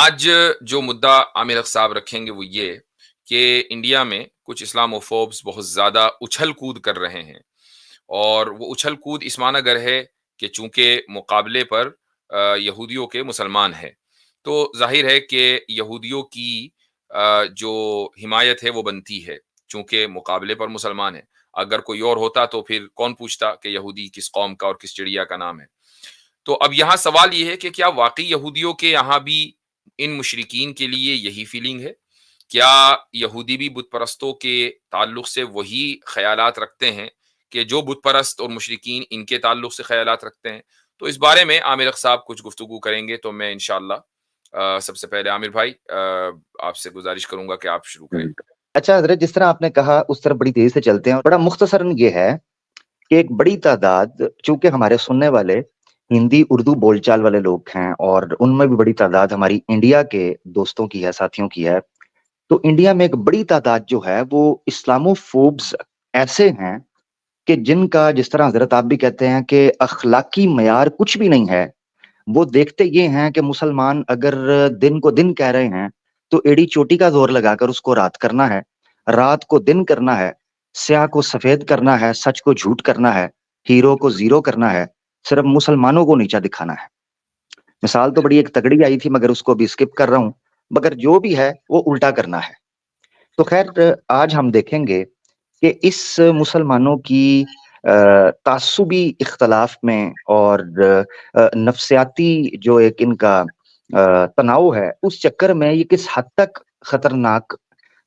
आज जो मुद्दा आमिर अख साहब रखेंगे वो ये कि इंडिया में कुछ इस्लामोफोब्स बहुत ज़्यादा उछल-कूद कर रहे हैं और वो उछल-कूद इस माना गर है कि चूँकि मुकाबले पर यहूदियों के मुसलमान हैं, तो ज़ाहिर है कि यहूदियों की जो हिमायत है वो बनती है, चूँकि मुकाबले पर मुसलमान हैं। अगर कोई और होता तो फिर कौन पूछता कि यहूदी किस कौम का और किस चिड़िया का नाम है। तो अब यहाँ सवाल ये है कि क्या वाक़ई यहूदियों के यहाँ भी इन मुशरिकीन के लिए यही फीलिंग है? क्या यहूदी भी बुत परस्तों के ताल्लुक से वही ख़यालात रखते हैं कि जो बुत परस्त और मुशरिकीन इनके ताल्लुक से ख़यालात रखते हैं? तो इस बारे में आमिर अख़ साहब कुछ गुफ्तगू करेंगे, तो मैं इंशाअल्लाह सबसे पहले आमिर भाई आपसे गुज़ारिश करूँगा कि आप शुरू करें। अच्छा हज़रत, जिस तरह आपने कहा उस तरफ बड़ी तेज़ी से चलते हैं और बड़ा मुख्तसरन ये है कि एक बड़ी तादाद, चूँकि हमारे सुनने वाले हिंदी, उर्दू बोलचाल वाले लोग हैं और उनमें भी बड़ी तादाद हमारी इंडिया के दोस्तों की है, साथियों की है। तो इंडिया में एक बड़ी तादाद जो है वो इस्लामोफ़ोब्स ऐसे हैं कि जिनका, जिस तरह हज़रत आप भी कहते हैं कि अख़लाक़ी मयार कुछ भी नहीं है। वो देखते ये हैं कि मुसलमान अगर दिन को दिन कह रहे हैं, तो एड़ी-चोटी का ज़ोर लगाकर उसको रात करना है, रात को दिन करना है, स्याह को सफ़ेद करना है, सच को झूठ करना है, हीरो को ज़ीरो करना है, सिर्फ़ मुसलमानों को नीचा दिखाना है। मिसाल तो बड़ी एक तगड़ी आई थी मगर उसको अभी स्किप कर रहा हूँ, मगर जो भी है वो उल्टा करना है। तो ख़ैर आज हम देखेंगे कि इस मुसलमानों की तास्सुबी इख्तलाफ में और नफ़्सियाती जो एक इनका तनाव है, उस चक्कर में ये किस हद तक खतरनाक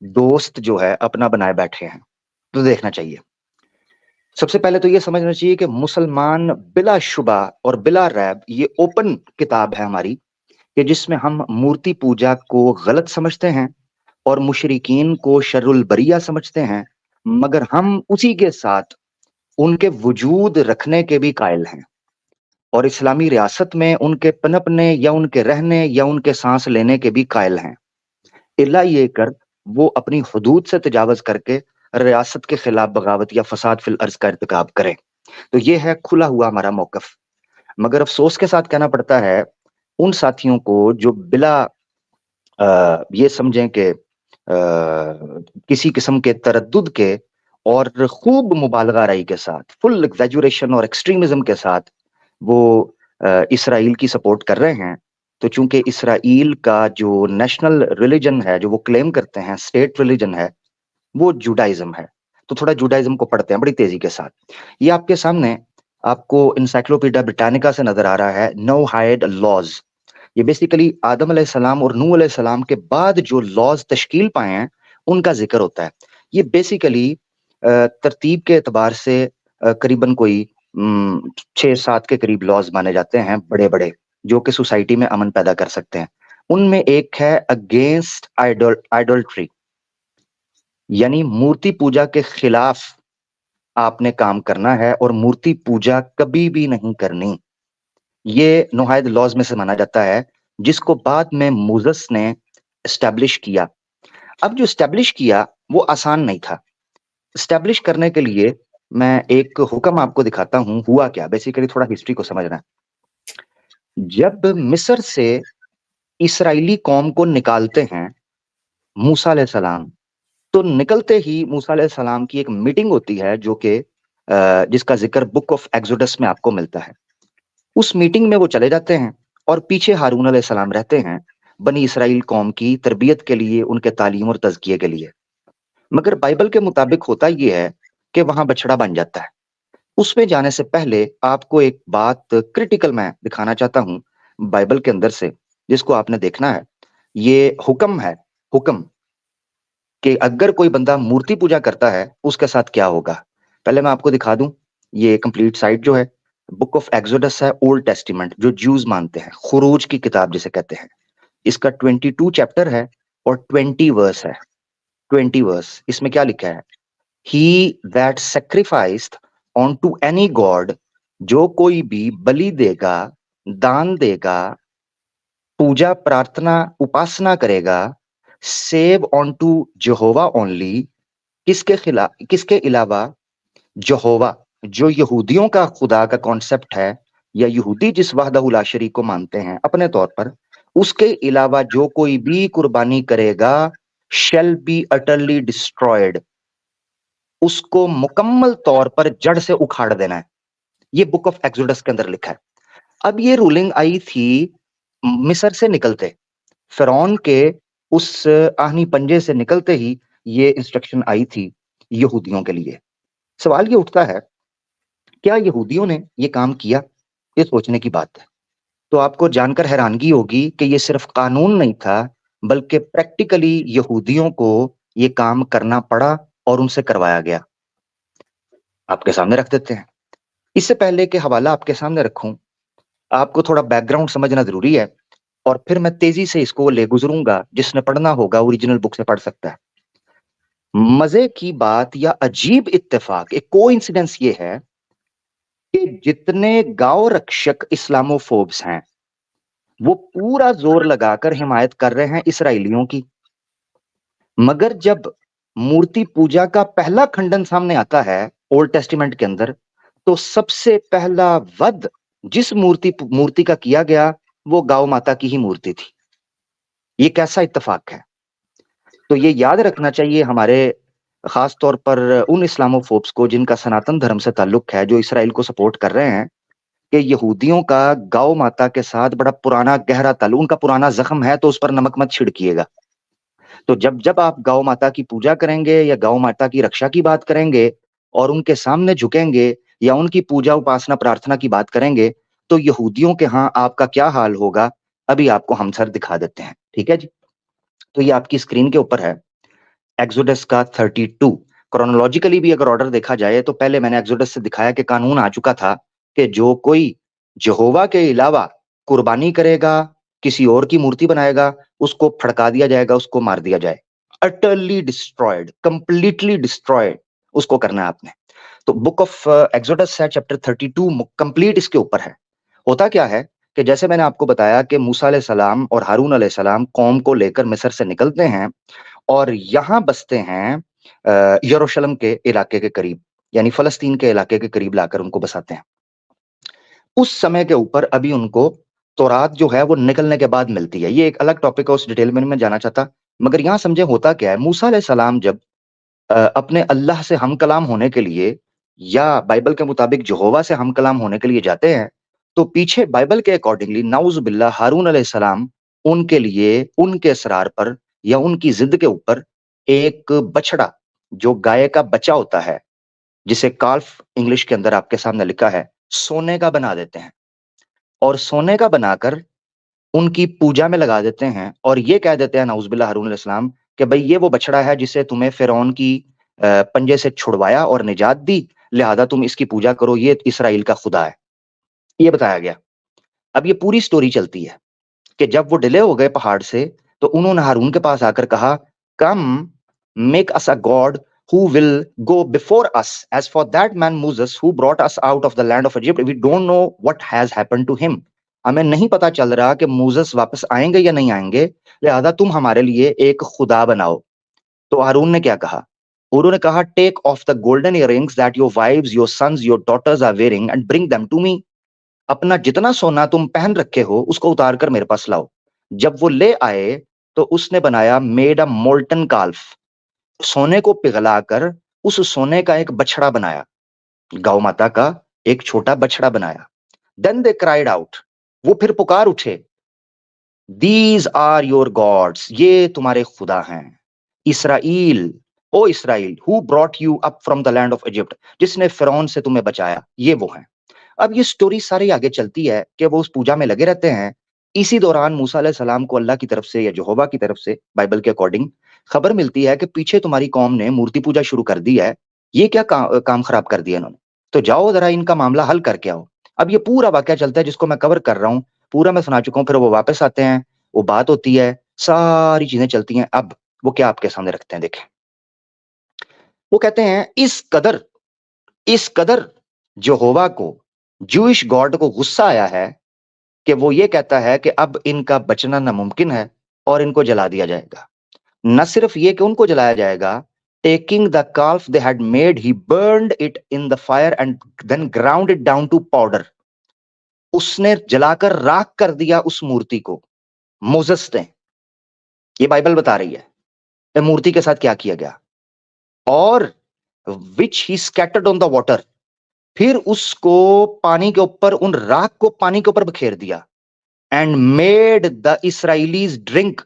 दोस्त जो है अपना बनाए बैठे हैं। तो देखना चाहिए। सबसे पहले तो ये समझना चाहिए कि मुसलमान बिलाशुबा और बिला रैब ये ओपन किताब है हमारी, कि जिसमें हम मूर्ति पूजा को गलत समझते हैं और मुशरिकीन को शर्रुल बरिया समझते हैं, मगर हम उसी के साथ उनके वजूद रखने के भी कायल हैं और इस्लामी रियासत में उनके पनपने या उनके रहने या उनके सांस लेने के भी कायल हैं। इल्ला ये कर वो अपनी हुदूद से तजावज़ करके रियासत के खिलाफ बगावत या फसाद फिल अर्ज़ का इर्तिकाब करें। तो ये है खुला हुआ हमारा मौक़िफ़। मगर अफ़सोस के साथ कहना पड़ता है उन साथियों को जो बिला ये समझें कि किसी किस्म के तरद्दुद के और खूब मुबालगा-राई के साथ, फुल एक्ज़ैजुरेशन और एक्सट्रीमिज़्म के साथ वो इसराइल की सपोर्ट कर रहे हैं। तो चूँकि इसराइल का जो नेशनल रिलिजन है, जो वो क्लेम करते हैं, स्टेट रिलिजन है, वो जुडाइज़्म है। तो थोड़ा जुडाइज़्म को पढ़ते हैं बड़ी तेज़ी के साथ। ये आपके सामने आपको एनसाइक्लोपीडिया ब्रिटानिका से नज़र आ रहा है, नोहाइड लॉज़। ये बेसिकली आदम अलैहिस्सलाम और नूह अलैहिस्सलाम के बाद जो लॉज़ तश्कील पाए हैं, उनका ज़िक्र होता है। ये बेसिकली तरतीब के एतबार से करीबन कोई 6-7 के करीब लॉज़ माने जाते हैं बड़े-बड़े, जो कि सोसाइटी में अमन पैदा कर सकते हैं। उनमें एक है अगेंस्ट आइडोल्ट्री, यानी मूर्ति पूजा के खिलाफ आपने काम करना है और मूर्ति पूजा कभी भी नहीं करनी। ये नोहायद लॉज़ में से माना जाता है, जिसको बाद में मोसेस ने एस्टेब्लिश किया। अब जो एस्टेब्लिश किया, वो आसान नहीं था। एस्टेब्लिश करने के लिए मैं एक हुक्म आपको दिखाता हूँ, हुआ क्या? बेसिकली थोड़ा हिस्ट्री को समझना है। जब मिस्र से इस्राएली कौम को निकालते हैं मूसा अलैहिस्सलाम, तो निकलते ही मूसा अलैहिस्सलाम की एक मीटिंग होती है जो कि जिसका ज़िक्र बुक ऑफ एक्सोडस में आपको मिलता है। उस मीटिंग में वो चले जाते हैं और पीछे हारून अलैहिस्सलाम रहते हैं, बनी इसराइल कौम की तरबियत के लिए, उनके तालीम और तज़किये के लिए। मगर बाइबल के मुताबिक होता ये है कि वहाँ बछड़ा बन जाता है। उसमें जाने से पहले आपको एक बात क्रिटिकल मैं दिखाना चाहता हूँ बाइबल के अंदर से, जिसको आपने देखना है। ये हुक्म है, हुक्म कि अगर कोई बंदा मूर्ति पूजा करता है, उसके साथ क्या होगा? पहले मैं आपको दिखा दूँ, ये कंप्लीट साइट जो है, बुक ऑफ एक्सोडस है, ओल्ड टेस्टामेंट जो ज्यूज़ मानते हैं, खुरूज की किताब जिसे कहते हैं। इसका 22 चैप्टर है और 20 वर्स है। 20 वर्स, इसमें क्या लिखा है? He that sacrificed onto any god, जो कोई भी बलि देगा, दान देगा, पूजा प्रार्थना उपासना करेगा, सेव ऑनटू यहोवा ओनली, किसके अलावा? यहोवा, जो यहूदियों का खुदा का कॉन्सेप्ट है, या यहूदी जिस वहदहु ला शरीक को मानते हैं अपने तौर पर, उसके अलावा जो कोई भी कुर्बानी करेगा shall be utterly destroyed, उसको मुकम्मल तौर पर जड़ से उखाड़ देना है। ये बुक ऑफ एक्सोडस के अंदर लिखा है। अब ये रूलिंग आई थी मिस्र से निकलते, फिरौन के उस आहनी पंजे से निकलते ही ये इंस्ट्रक्शन आई थी यहूदियों के लिए। सवाल ये उठता है, क्या यहूदियों ने ये काम किया? ये सोचने की बात है। तो आपको जानकर हैरानगी होगी कि ये सिर्फ कानून नहीं था, बल्कि प्रैक्टिकली यहूदियों को ये काम करना पड़ा और उनसे करवाया गया। आपके सामने रख देते हैं। इससे पहले कि हवाला आपके सामने रखूं, आपको थोड़ा बैकग्राउंड समझना जरूरी है और फिर मैं तेजी से इसको ले गुजरूंगा। जिसने पढ़ना होगा ओरिजिनल बुक से पढ़ सकता है। मजे की बात या अजीब इत्तेफाक, एक कोइंसिडेंस ये है कि जितने गांव रक्षक इस्लामोफोब्स हैं वो पूरा जोर लगाकर हिमायत कर रहे हैं इसराइलियों की, मगर जब मूर्ति पूजा का पहला खंडन सामने आता है ओल्ड टेस्टिमेंट के अंदर, तो सबसे पहला वध जिस मूर्ति का किया गया वो गौ माता की ही मूर्ति थी। ये कैसा इत्तेफाक है? तो ये याद रखना चाहिए हमारे खास तौर पर उन इस्लामोफोब्स को जिनका सनातन धर्म से ताल्लुक है, जो इसराइल को सपोर्ट कर रहे हैं, कि यहूदियों का गौ माता के साथ बड़ा पुराना गहरा ताल्लुक, उनका पुराना जख्म है तो उस पर नमक मत छिड़किएगा। तो जब जब आप गौ माता की पूजा करेंगे या गौ माता की रक्षा की बात करेंगे और उनके सामने झुकेंगे या उनकी पूजा उपासना प्रार्थना की बात करेंगे, तो यहूदियों के यहाँ आपका क्या हाल होगा, अभी आपको हम सर दिखा देते हैं। ठीक है जी। तो ये आपकी स्क्रीन के ऊपर है एक्सोडस का 32। क्रोनोलॉजिकली भी अगर ऑर्डर देखा जाए तो पहले मैंने एक्सोडस से दिखाया कि कानून आ चुका था कि जो कोई यहोवा के अलावा कुर्बानी करेगा, किसी और की मूर्ति बनाएगा, उसको फड़का दिया जाएगा, उसको मार दिया जाए। अटरली डिस्ट्रॉयड, कंप्लीटली डिस्ट्रॉयड उसको करना है आपने। तो बुक ऑफ एक्सोडस है चैप्टर 32 कंप्लीट इसके ऊपर है। होता क्या है कि जैसे मैंने आपको बताया कि मूसा अलैहिस्सलाम और हारून अलैहिस्सलाम कौम को लेकर मिस्र से निकलते हैं और यहां बसते हैं यरूशलेम के इलाके के करीब, यानी फलस्तीन के इलाके के करीब लाकर उनको बसाते हैं। उस समय के ऊपर अभी उनको तौरात जो है वो निकलने के बाद मिलती है। ये एक अलग टॉपिक है, उस डिटेल में मैं जाना चाहता, मगर यहां समझे होता क्या है। मूसा अलैहिस्सलाम जब अपने अल्लाह से हम कलाम होने के लिए या बाइबल के मुताबिक यहोवा से हम कलाम होने के लिए जाते हैं, तो पीछे बाइबल के अकॉर्डिंगली नाउज़ बिल्लाह हारून अलैहिस्सलाम उनके लिए उनके असरार पर या उनकी जिद के ऊपर एक बछड़ा, जो गाय का बच्चा होता है, जिसे काल्फ इंग्लिश के अंदर आपके सामने लिखा है, सोने का बना देते हैं और सोने का बनाकर उनकी पूजा में लगा देते हैं और ये कह देते हैं नाउज़ बिल्लाह हारून अलैहिस्सलाम कि भाई ये वो बछड़ा है जिसे तुम्हें फिरौन की पंजे से छुड़वाया और निजात दी, लिहाजा तुम इसकी पूजा करो, ये इसराइल का खुदा है। ये बताया गया। अब ये पूरी स्टोरी चलती है कि जब वो डिले हो गए पहाड़ से, तो उन्होंने हारून के पास आकर कहा, come make us a god who will go before us as for that man Moses who brought us out of the land of Egypt, we don't know what has happened to him. हमें नहीं पता चल रहा कि Moses वापस आएंगे या नहीं आएंगे, लिहाजा तुम हमारे लिए एक खुदा बनाओ। तो हारून ने क्या कहा? उन्होंने कहा, take off the golden earrings that your wives, your sons, your daughters are wearing and bring them to me. अपना जितना सोना तुम पहन रखे हो उसको उतार कर मेरे पास लाओ। जब वो ले आए तो उसने बनाया, मेड अ मोल्टन काल्फ, सोने को पिघलाकर उस सोने का एक बछड़ा बनाया, गौ माता का एक छोटा बछड़ा बनाया। देन दे क्राइड आउट, वो फिर पुकार उठे, दीज आर योर गॉड्स, ये तुम्हारे खुदा हैं। Israel, O Israel, who brought you up from the land of Egypt, जिसने फिरौन से तुम्हें बचाया, ये वो हैं। अब ये स्टोरी सारी आगे चलती है कि वो उस पूजा में लगे रहते हैं। इसी दौरान मूसा अलैहिस्सलाम को अल्लाह की तरफ से या यहोवा की तरफ से बाइबल के अकॉर्डिंग खबर मिलती है कि पीछे तुम्हारी कौम ने मूर्ति पूजा शुरू कर दी है, ये क्या काम खराब कर दिया इन्होंने, तो जाओ जरा इनका मामला हल करके आओ। अब ये पूरा वाकया चलता है जिसको मैं कवर कर रहा हूँ, पूरा मैं सुना चुका हूँ। फिर वो वापस आते हैं, वो बात होती है, सारी चीजें चलती हैं। अब वो क्या आपके सामने रखते हैं, देखें। वो कहते हैं, इस कदर यहोवा को, जूइश गॉड को गुस्सा आया है कि वो ये कहता है कि अब इनका बचना नामुमकिन है और इनको जला दिया जाएगा। न सिर्फ ये कि उनको जलाया जाएगा, taking the calf they had made, he burned it in the fire and then ground it down to powder। उसने जलाकर राख कर दिया उस मूर्ति को मोसेस ने, ये बाइबल बता रही है, मूर्ति के साथ क्या किया गया, और विच ही स्कैटर्ड ऑन द वाटर, फिर उसको पानी के ऊपर, उन राख को पानी के ऊपर बखेर दिया, and made the Israelites drink,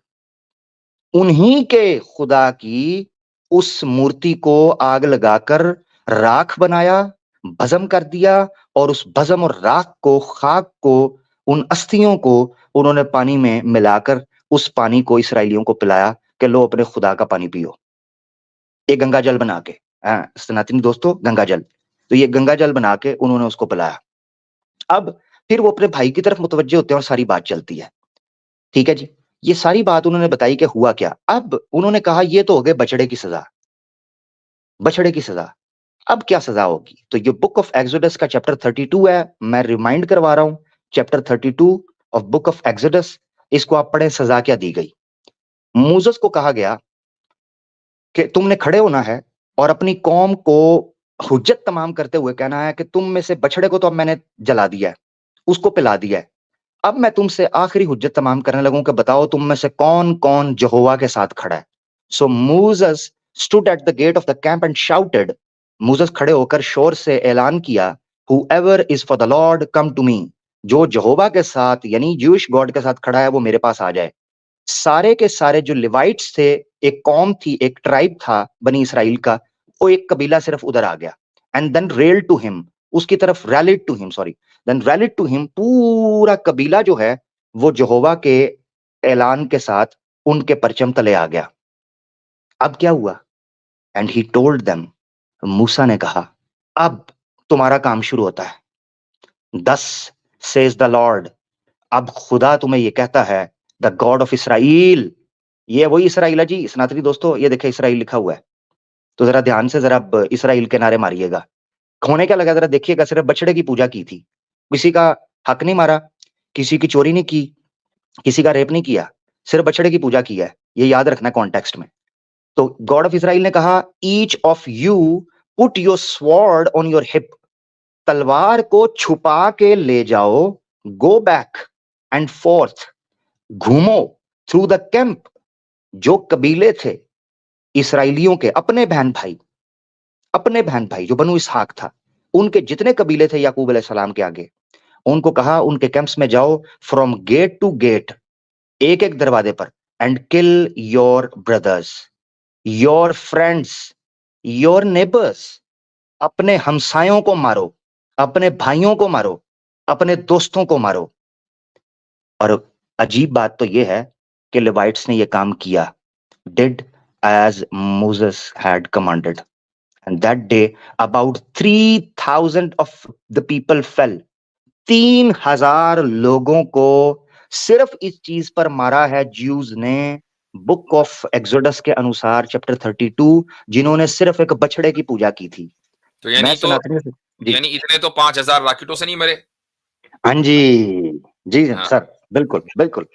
उन्हीं के खुदा की उस मूर्ति को आग लगाकर राख बनाया, भस्म कर दिया, और उस भस्म और राख को, खाक को, उन अस्थियों को उन्होंने पानी में मिलाकर उस पानी को इसराइलियों को पिलाया कि लो अपने खुदा का पानी पियो, एक गंगा जल बना के। सनातनी दोस्तों, गंगा जल, तो ये गंगा जल बना के उन्होंने उसको पिलाया। अब फिर वो अपने भाई की तरफ मुतवज्जे होते हैं और सारी बात चलती है। ठीक है जी, ये सारी बात उन्होंने बताई कि हुआ क्या। अब उन्होंने कहा ये तो हो गए बछड़े की सजा, बछड़े की सजा। अब क्या सजा होगी? तो ये बुक ऑफ एक्सोडस का चैप्टर 32 है, मैं रिमाइंड करवा रहा हूं, chapter 32 of book of exodus, इसको आप पढ़ें, सजा क्या दी गई। मूसेस को कहा गया कि तुमने खड़े होना है और अपनी कौम को हुज्जत तमाम करते हुए कहना है कि तुम में से बछड़े को तो अब मैंने जला दिया है, उसको पिला दिया है, अब मैं तुमसे आखिरी हुज्जत तमाम करने लगूं कि बताओ तुम में से कौन कौन यहोवा के साथ खड़ा है। So Moses stood at the gate of the camp and shouted, Moses खड़े होकर शोर से ऐलान किया, whoever is for the Lord come to me, जो यहोवा के साथ यानी ज्यूइश गॉड के साथ खड़ा है वो मेरे पास आ जाए। सारे के सारे जो लिवाइट्स थे, एक कौम थी, एक ट्राइब था बनी इसराइल का, वो एक कबीला सिर्फ उधर आ गया, and then rail to him, उसकी तरफ rallied to him, sorry, then rallied to him, पूरा कबीला जो है वो यहोवा के ऐलान के साथ उनके परचम तले आ गया। अब क्या हुआ? एंड ही टोल्ड देम, मूसा ने कहा अब तुम्हारा काम शुरू होता है। दस सेज द लॉर्ड, अब खुदा तुम्हें ये कहता है, द गॉड ऑफ इसराइल, ये वही इसराइल है जी सनातनी दोस्तों, ये देखे इसराइल लिखा हुआ है, तो जरा ध्यान से जरा इसराइल के नारे मारिएगा। होने क्या लगा जरा देखिएगा, सिर्फ बछड़े की पूजा की थी, किसी का हक नहीं मारा, किसी की चोरी नहीं की, किसी का रेप नहीं किया, सिर्फ बछड़े की पूजा की है, ये याद रखना कॉन्टेक्स्ट में। तो गॉड ऑफ इसराइल ने कहा, each of you put your sword on your hip, तलवार को छुपा के ले जाओ, गो बैक एंड फोर्थ, घूमो थ्रू द कैंप। जो कबीले थे इसराइलियों के, अपने बहन भाई जो बनु इसहाक था, उनके जितने कबीले थे याकूब अलैहिस्सलाम के आगे, उनको कहा उनके कैंप्स में जाओ, फ्रॉम गेट टू गेट, एक एक दरवाजे पर, and kill your brothers, your friends, your neighbours, अपने हमसायों को मारो, अपने भाइयों को मारो, अपने दोस्तों को मारो। और अजीब बात तो यह है कि लेवाइट्स ने यह काम किया, did as Moses had commanded, and that day about 3000 of the people fell, 3000 लोगों को सिर्फ इस चीज पर मारा है ज्यूज ने, बुक ऑफ एक्सोडस के अनुसार चैप्टर 32, जिन्होंने सिर्फ एक बछड़े की पूजा की थी। तो यानी इतने तो 5000 रॉकेटों से नहीं मरे। हाँ जी हाँ। सर, बिल्कुल बिल्कुल।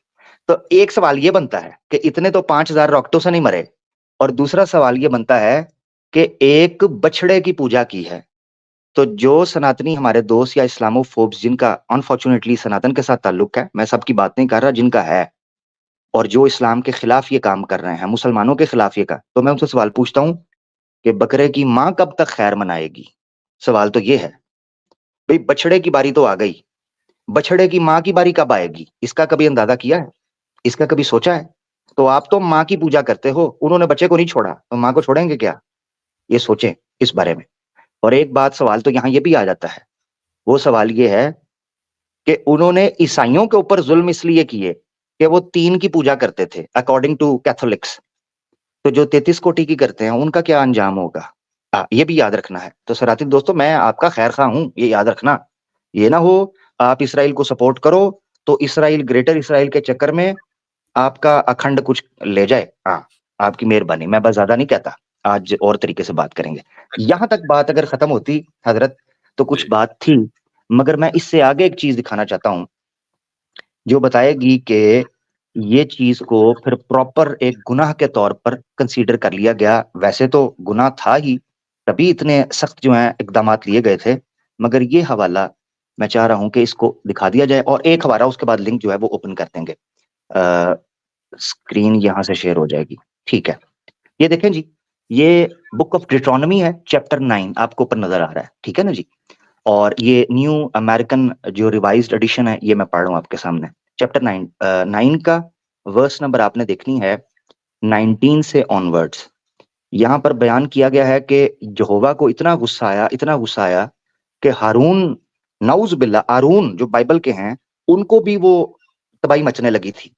तो एक सवाल ये बनता है कि इतने तो 5000 रॉकेटों से नहीं मरे, और दूसरा सवाल ये बनता है कि एक बछड़े की पूजा की है। तो जो सनातनी हमारे दोस्त या इस्लामोफोब्स जिनका अनफॉर्चुनेटली सनातन के साथ ताल्लुक है, मैं सबकी बात नहीं कर रहा, जिनका है, और जो इस्लाम के खिलाफ ये काम कर रहे हैं, मुसलमानों के खिलाफ ये का, तो मैं उनसे सवाल पूछता हूं कि बकरे की मां कब तक खैर मनाएगी? सवाल तो ये है भाई, बछड़े की बारी तो आ गई, बछड़े की मां की बारी कब आएगी? इसका कभी अंदाजा किया है? इसका कभी सोचा है? तो आप तो मां की पूजा करते हो, उन्होंने बच्चे को नहीं छोड़ा, तो मां को छोड़ेंगे क्या? ये सोचें इस बारे में। और एक बात, सवाल तो यहां ये भी आ जाता है, वो सवाल ये है कि उन्होंने ईसाइयों के ऊपर जुल्म इसलिए किए कि वो 3 की पूजा करते थे अकॉर्डिंग टू कैथोलिक्स, तो जो 33 कोटि की करते हैं उनका क्या अंजाम होगा? ये भी याद रखना है। तो सराती दोस्तों, मैं आपका खैर खा हूं, ये याद रखना, ये ना हो आप इसराइल को सपोर्ट करो तो इसराइल, ग्रेटर इसराइल के चक्कर में आपका अखंड कुछ ले जाए। आपकी मेहरबानी, मैं बस ज्यादा नहीं कहता, आज और तरीके से बात करेंगे। यहां तक बात अगर खत्म होती हजरत तो कुछ बात थी, मगर मैं इससे आगे एक चीज दिखाना चाहता हूं जो बताएगी कि ये चीज को फिर प्रॉपर एक गुनाह के तौर पर कंसीडर कर लिया गया। वैसे तो गुनाह था ही, तभी इतने सख्त जो है इकदाम लिए गए थे, मगर ये हवाला मैं चाह रहा हूं कि इसको दिखा दिया जाए, और एक हवाला उसके बाद लिंक जो है वो ओपन कर देंगे। स्क्रीन यहां से शेयर हो जाएगी, ठीक है। ये देखें जी, ये बुक ऑफ डिट्रोनमी है, चैप्टर 9 आपको ऊपर नजर आ रहा है, ठीक है ना जी। और ये न्यू अमेरिकन जो रिवाइज्ड एडिशन है, ये मैं पढ़ रहा हूँ आपके सामने। चैप्टर 9 का वर्स नंबर आपने देखनी है 19 से ऑनवर्ड्स। यहाँ पर बयान किया गया है कि यहोवा को इतना गुस्सा आया कि हारून, नाउज बिल्ला, आरून जो बाइबल के हैं, उनको भी वो तबाही मचने लगी थी।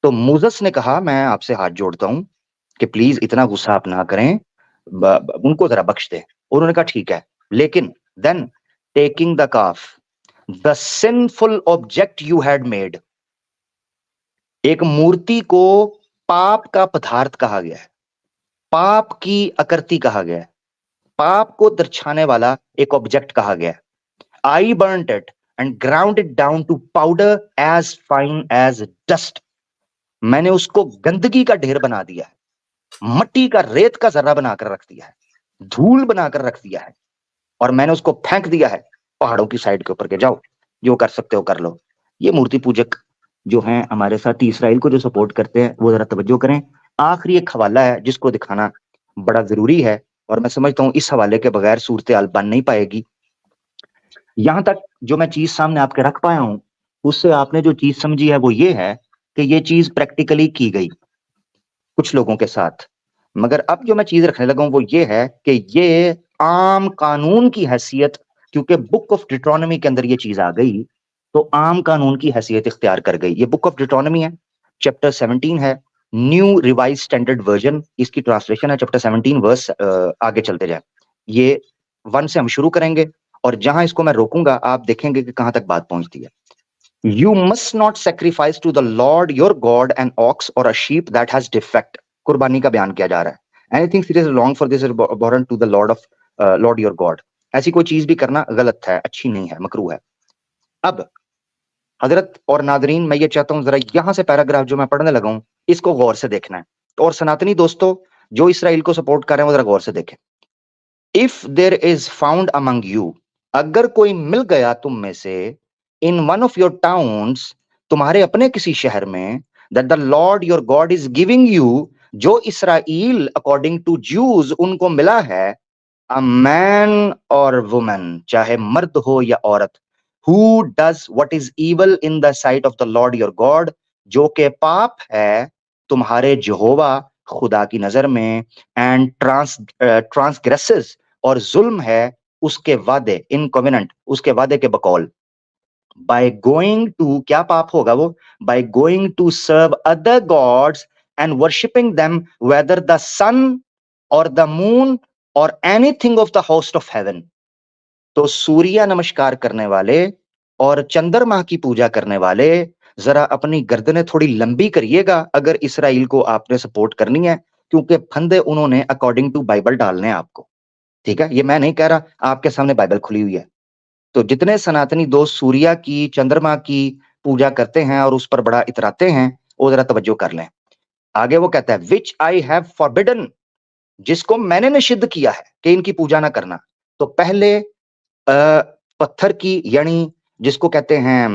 तो मूसस ने कहा, मैं आपसे हाथ जोड़ता हूं कि प्लीज इतना गुस्सा आप ना करें, उनको जरा बख्श दें। उन्होंने कहा ठीक है, लेकिन then taking the calf, the sinful object you had made, एक मूर्ति को पाप का पदार्थ कहा गया है, पाप की आकृति कहा गया है, पाप को दर्शाने वाला एक ऑब्जेक्ट कहा गया है। I burnt it and ground it down to powder as fine as dust, मैंने उसको गंदगी का ढेर बना दिया है, मट्टी का, रेत का जर्रा बनाकर रख दिया है, धूल बनाकर रख दिया है, और मैंने उसको फेंक दिया है पहाड़ों की साइड के ऊपर के, जाओ जो कर सकते हो कर लो। ये मूर्ति पूजक जो हैं हमारे साथ इसराइल को जो सपोर्ट करते हैं, वो जरा तवज्जो करें। आखिरी एक हवाला है जिसको दिखाना बड़ा जरूरी है, और मैं समझता हूं इस हवाले के बगैर सूरत हाल बन नहीं पाएगी। यहां तक जो मैं चीज सामने आपके रख पाया हूं, उससे आपने जो चीज समझी है वो ये है कि ये चीज प्रैक्टिकली की गई कुछ लोगों के साथ। मगर अब जो मैं चीज रखने लगा हूं वो ये है कि ये आम कानून की हैसियत, क्योंकि बुक ऑफ डिट्रोनमी के अंदर ये चीज आ गई, तो आम कानून की हैसियत इख्तियार कर गई। ये बुक ऑफ डिट्रोनमी है, चैप्टर 17 है, न्यू रिवाइज स्टैंडर्ड वर्जन इसकी ट्रांसलेशन है, चैप्टर 17 वर्स। आगे चलते जाए, ये 1 से हम शुरू करेंगे, और जहां इसको मैं रोकूंगा आप देखेंगे कि कहां तक बात पहुंचती है। You must not sacrifice to the Lord your God an ox or a sheep that has defect. कुर्बानी का बयान किया जा रहा है। Anything seriously wrong for this is abhorrent to the Lord your God. ऐसी कोई चीज भी करना गलत है, अच्छी नहीं है, मकरूह है। अब हजरत और नादरीन, मैं ये चाहता हूं जरा यहां से पैराग्राफ जो मैं पढ़ने लगा हूं इसको गौर से देखना है, और सनातनी दोस्तों जो इसराइल को सपोर्ट कर रहे हैं वो जरा गौर से देखें। If there is found among you, अगर कोई मिल गया तुम में से, in one of your towns, तुम्हारे अपने किसी शहर में, that the Lord your God is giving you, जो इसराइल अकॉर्डिंग टू ज्यूज उनको मिला है, अ मैन और वुमन, चाहे मर्द हो या औरत, who does what is evil in the site of the Lord your God, जो के पाप है तुम्हारे यहोवा खुदा की नजर में, एंड ट्रांसग्रेसेस, और जुल्म है उसके वादे, इन कॉवेनेंट, उसके वादे के बकौल, बाय गोइंग टू, क्या पाप होगा वो, by going to serve other gods and worshipping them, whether the sun और द मून और anything of the host of heaven. तो सूर्य नमस्कार करने वाले और चंद्रमा की पूजा करने वाले, जरा अपनी गर्दनें थोड़ी लंबी करिएगा अगर इसराइल को आपने सपोर्ट करनी है, क्योंकि फंदे उन्होंने अकॉर्डिंग टू बाइबल डालने हैं आपको, ठीक है। ये मैं नहीं कह रहा, आपके सामने बाइबल खुली हुई है। तो जितने सनातनी दोस्त सूर्य की, चंद्रमा की पूजा करते हैं और उस पर बड़ा इतराते हैं, वो जरा तवज्जो कर लें। आगे वो कहता है, विच आई हैव फॉरबिडन, जिसको मैंने निषिद्ध किया है कि इनकी पूजा ना करना। तो पहले पत्थर की, यानी जिसको कहते हैं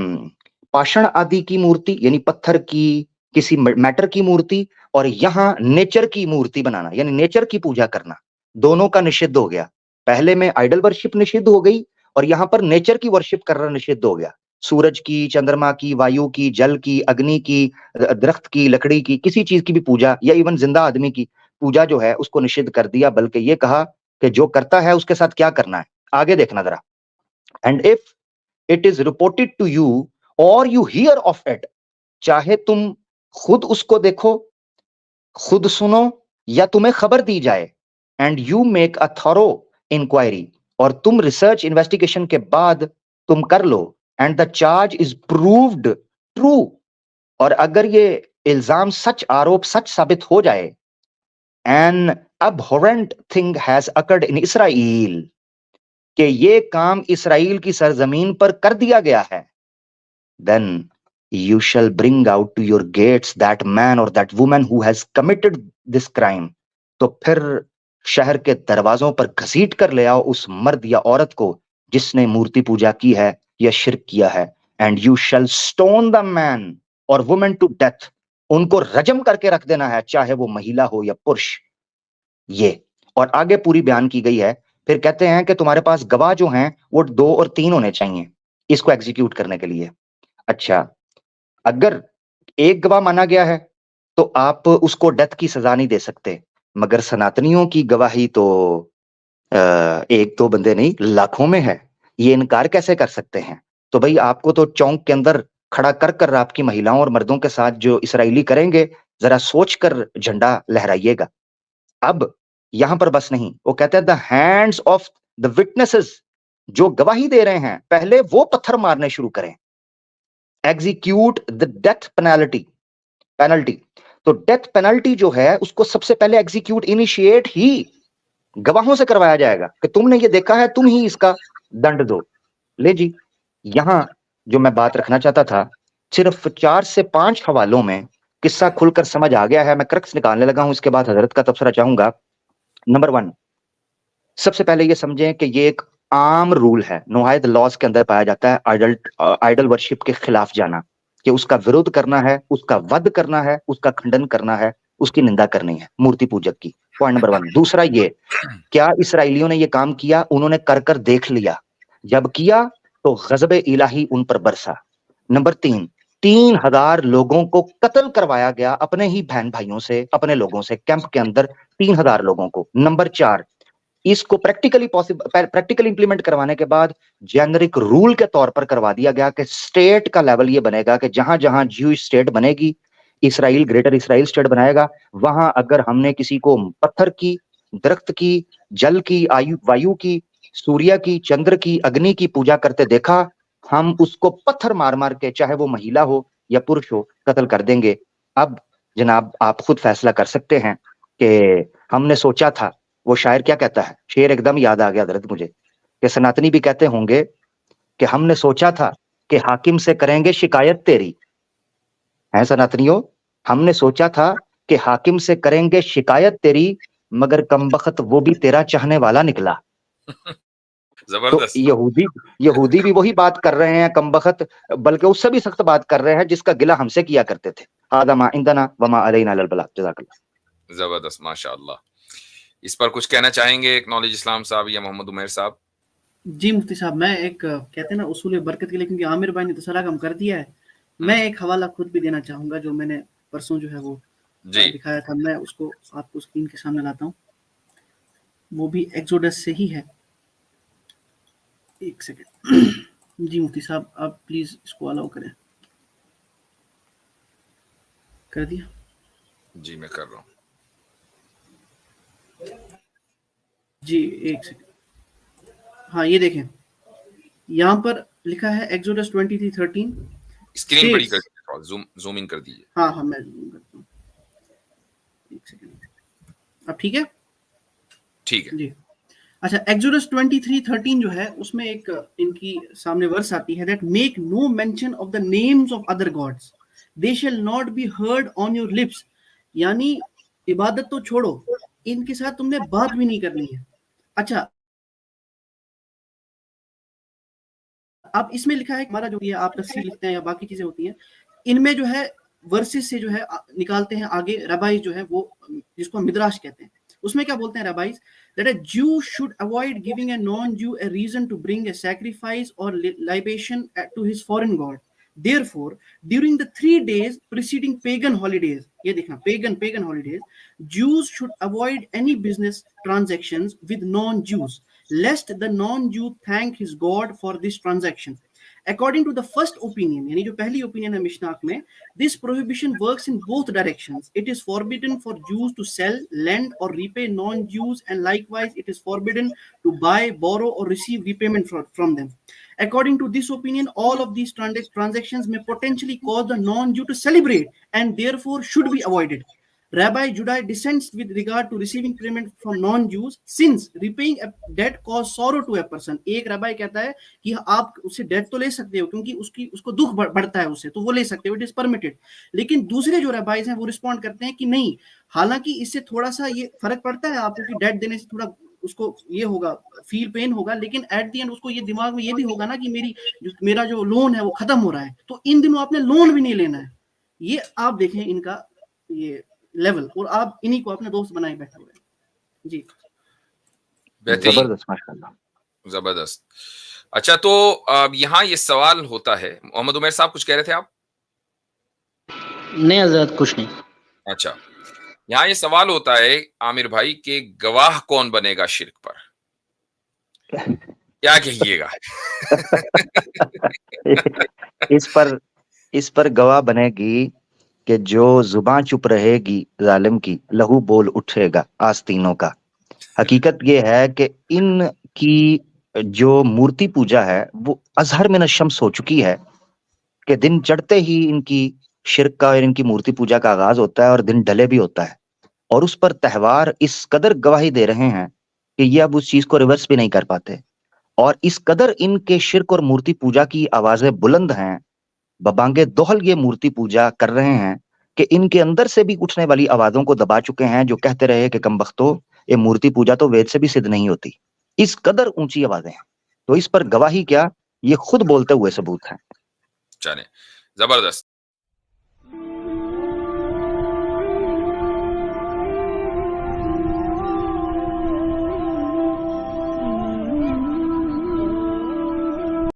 पाषाण आदि की मूर्ति, यानी पत्थर की किसी मैटर की मूर्ति, और यहाँ नेचर की मूर्ति बनाना, यानी नेचर की पूजा करना, दोनों का निषिद्ध हो गया। पहले में आइडल वर्शिप निषिद्ध हो गई, और यहाँ पर नेचर की वर्शिप करना निषिद्ध हो गया। सूरज की, चंद्रमा की, वायु की, जल की, अग्नि की, दरख्त की, लकड़ी की, किसी चीज की भी पूजा, या इवन जिंदा आदमी की पूजा जो है उसको निषिद्ध कर दिया, बल्कि ये कहा कि जो करता है उसके साथ क्या करना है। आगे देखना जरा, and if it is reported to you और यू हियर ऑफ इट, चाहे तुम खुद उसको देखो, खुद सुनो, या तुम्हें खबर दी जाए, and you make a thorough inquiry, और तुम रिसर्च इन्वेस्टिगेशन के बाद तुम कर लो, and the charge is proved true, और अगर ये इल्जाम सच, आरोप सच साबित हो जाए, an abhorrent thing has occurred in Israel, कि ये काम इसराइल की सरजमीन पर कर दिया गया है, then you shall bring out to your gates that man or that woman who has committed this crime, तो फिर शहर के दरवाजों पर घसीट कर ले आओ उस मर्द या औरत को जिसने मूर्ति पूजा की है या शिर्क किया है, and you shall stone the man or woman to death, उनको रजम करके रख देना है, चाहे वो महिला हो या पुरुष। ये और आगे पूरी बयान की गई है। फिर कहते हैं कि तुम्हारे पास गवाह जो हैं वो 2 और 3 होने चाहिए इसको एग्जीक्यूट करने के लिए। अच्छा, अगर एक गवाह माना गया है तो आप उसको डेथ की सजा नहीं दे सकते, मगर सनातनियों की गवाही तो एक दो बंदे नहीं लाखों में है, ये इनकार कैसे कर सकते हैं? तो भाई आपको तो चौक के अंदर खड़ा कर कर आपकी महिलाओं और मर्दों के साथ जो इसराइली करेंगे, जरा सोच कर झंडा लहराइएगा। अब यहां पर बस नहीं, वो कहते हैं the hands of the witnesses, जो गवाही दे रहे हैं पहले वो पत्थर मारने शुरू करें। Execute the death penalty. तो डेथ पेनल्टी जो है उसको सबसे पहले एग्जीक्यूट इनिशिएट ही गवाहों से करवाया जाएगा कि तुमने ये देखा है, तुम ही इसका दंड दो। ले जी, यहां जो मैं बात रखना चाहता था, सिर्फ 4 से 5 हवालों में किस्सा खुलकर समझ आ गया है। मैं क्रक्स निकालने लगा हूं, इसके बाद हजरत का तबसरा चाहूंगा। नंबर 1, सबसे पहले ये समझें कि ये एक आम रूल है, नोहायद लॉज के अंदर पाया जाता है। आइडल वर्शिप के खिलाफ जाना, कि उसका विरोध करना है, उसका वध करना है, उसका खंडन करना है, उसकी निंदा करनी है, मूर्ति पूजक की। Point number 1। दूसरा ये, क्या इसराइलियों ने ये काम किया? उन्होंने कर कर देख लिया, जब किया तो गजब इलाही उन पर बरसा। नंबर 3, 3,000 लोगों को कत्ल करवाया गया अपने ही बहन भाइयों से, अपने लोगों से, कैंप के अंदर 3,000 लोगों को। नंबर 4, इसको प्रैक्टिकली इंप्लीमेंट करवाने के बाद जेनरिक रूल के तौर पर करवा दिया गया कि स्टेट का लेवल ये बनेगा कि जहां जहां ज्यूइश स्टेट बनेगी, इसराइल ग्रेटर इसराइल स्टेट बनाएगा, वहां अगर हमने किसी को पत्थर की, दरख्त की, जल की, वायु की, सूर्य की, चंद्र की, अग्नि की पूजा करते देखा, हम उसको पत्थर मार मार के, चाहे वो महिला हो या पुरुष हो, कत्ल कर देंगे। अब जनाब आप खुद फैसला कर सकते हैं कि हमने सोचा था, वो शायर क्या कहता है, शेर एकदम याद आ गया हजरत मुझे, कि सनातनी भी कहते होंगे कि हमने सोचा था कि हाकिम से करेंगे शिकायत तेरी। है सनातनियों, हमने सोचा था कि हाकिम से करेंगे शिकायत तेरी, मगर कमबख्त वो भी तेरा चाहने वाला निकला। तो जबरदस्त। यहूदी यहूदी भी वही बात कर रहे हैं कमबख्त, बल्कि उससे भी सख्त बात कर रहे हैं जिसका गिला हमसे किया करते थे। आदमा इंदना वमा अलैना लल बलाग। जज़ाकल्लाह। जबरदस्त, माशाअल्लाह। इस पर कुछ कहना चाहेंगे नॉलेज इस्लाम साहब या मोहम्मद उमैर साहब? जी मुफ्ती साहब, मैं एक कहते हैं ना उसूल बरकत के लिए, क्योंकि आमिर भाई ने तो सारा काम कर दिया है, मैं एक हवाला खुद भी देना चाहूंगा जो मैंने परसों जो है वो जी दिखाया था। मैं उसको आपको स्क्रीन के सामने लाता हूँ, वो भी एक्सोडस से ही है। एक सेकेंड। जी मुफ्ती साहब, आप प्लीज इसको अलाउ करें। कर दिया? जी मैं कर रहा हूँ। जी एक सेकेंड। हाँ ये देखें, यहाँ पर लिखा है एक्सोडस 23:13। स्क्रीन बड़ी कर दीजिए, जूम इन कर दीजिए। हाँ हाँ मैं जूम करता हूँ, एक सेकेंड। अब ठीक है? ठीक है जी। अच्छा, एक्सोडस 23:13 जो है उसमें एक इनकी सामने वर्स आती है, that make no mention of the names of other gods, they shall not be heard on your lips. यानी इबादत तो छोड़ो, इनके साथ तुमने बात भी नहीं करनी है। अच्छा, अब इसमें लिखा है हमारा जो ये आप तफसीर लिखते हैं या बाकी चीजें होती हैं, इनमें जो है वर्सेस से जो है निकालते हैं आगे रबाइज जो है वो, जिसको मिद्राश कहते हैं, उसमें क्या बोलते हैं रबाइज, that a Jew should avoid giving a non-Jew a reason to bring a sacrifice or libation to his foreign god. Therefore, during the 3 days preceding pagan holidays, ये देखना pagan holidays, Jews should avoid any business transactions with non-Jews, lest the non-Jew thank his god for this transaction. According to the first opinion, यानी जो पहली opinion है मिशनाक में, this prohibition works in both directions. It is forbidden for Jews to sell, lend or repay non-Jews, and likewise it is forbidden to buy, borrow or receive repayment from them. According to this opinion, all of these transactions may potentially cause the non-Jew to celebrate and therefore should be avoided. Rabbi Judah dissents with regard to receiving payment from non-Jews, since repaying a debt cause sorrow to a person. एक rabbi कहता है कि आप उससे date तो ले सकते हो क्योंकि उसको दुख बढ़ता है उससे, तो वो ले सकते हो, इट इज परमिटेड। लेकिन दूसरे जो रबाइज हैं वो रिस्पॉन्ड करते हैं कि नहीं, हालांकि इससे थोड़ा सा ये फर्क पड़ता है आपको कि डेट देने से थोड़ा उसको ये होगा, फील पेन होगा, लेकिन एट दी एंड उसको ये दिमाग में ये भी होगा ना कि मेरा जो लोन है वो खत्म हो रहा है, तो इन दिनों आपने लोन भी नहीं लेना है। ये आप देखें इनका ये लेवल, और आप इन्हीं को अपने दोस्त बनाए बैठे हुए हैं। जी बेहतरीन, जबरदस्त, माशाल्लाह। जबरदस्त। अच्छा, तो यहाँ ये सवाल होता है, मोहम्मद उमैर साहब कुछ कह रहे थे आप? नहीं हजरत, कुछ नहीं। अच्छा, यहाँ ये सवाल होता है आमिर भाई कि गवाह कौन बनेगा शिर्क पर, क्या कहिएगा? इस पर गवाह बनेगी कि जो जुबान चुप रहेगी जालिम की, लहू बोल उठेगा आस्तीनों का। हकीकत ये है कि इनकी जो मूर्ति पूजा है वो अजहर में शम्स हो चुकी है, कि दिन चढ़ते ही इनकी शिर्क का और इनकी मूर्ति पूजा का आगाज होता है और दिन ढले भी होता है। और उस पर त्योहार इस कदर गवाही दे रहे हैं कि ये अब उस चीज को रिवर्स भी नहीं कर पाते। और इस कदर इनके शिर्क और मूर्ति पूजा की आवाजें बुलंद हैं, बबांगे दोहल ये मूर्ति पूजा कर रहे हैं कि इनके अंदर से भी उठने वाली आवाजों को दबा चुके हैं, जो कहते रहे कि कमबख्तो, ये मूर्ति पूजा तो वेद से भी सिद्ध नहीं होती। इस कदर ऊंची आवाजें हैं। तो इस पर गवाही क्या, ये खुद बोलते हुए सबूत है। चले, जबरदस्त।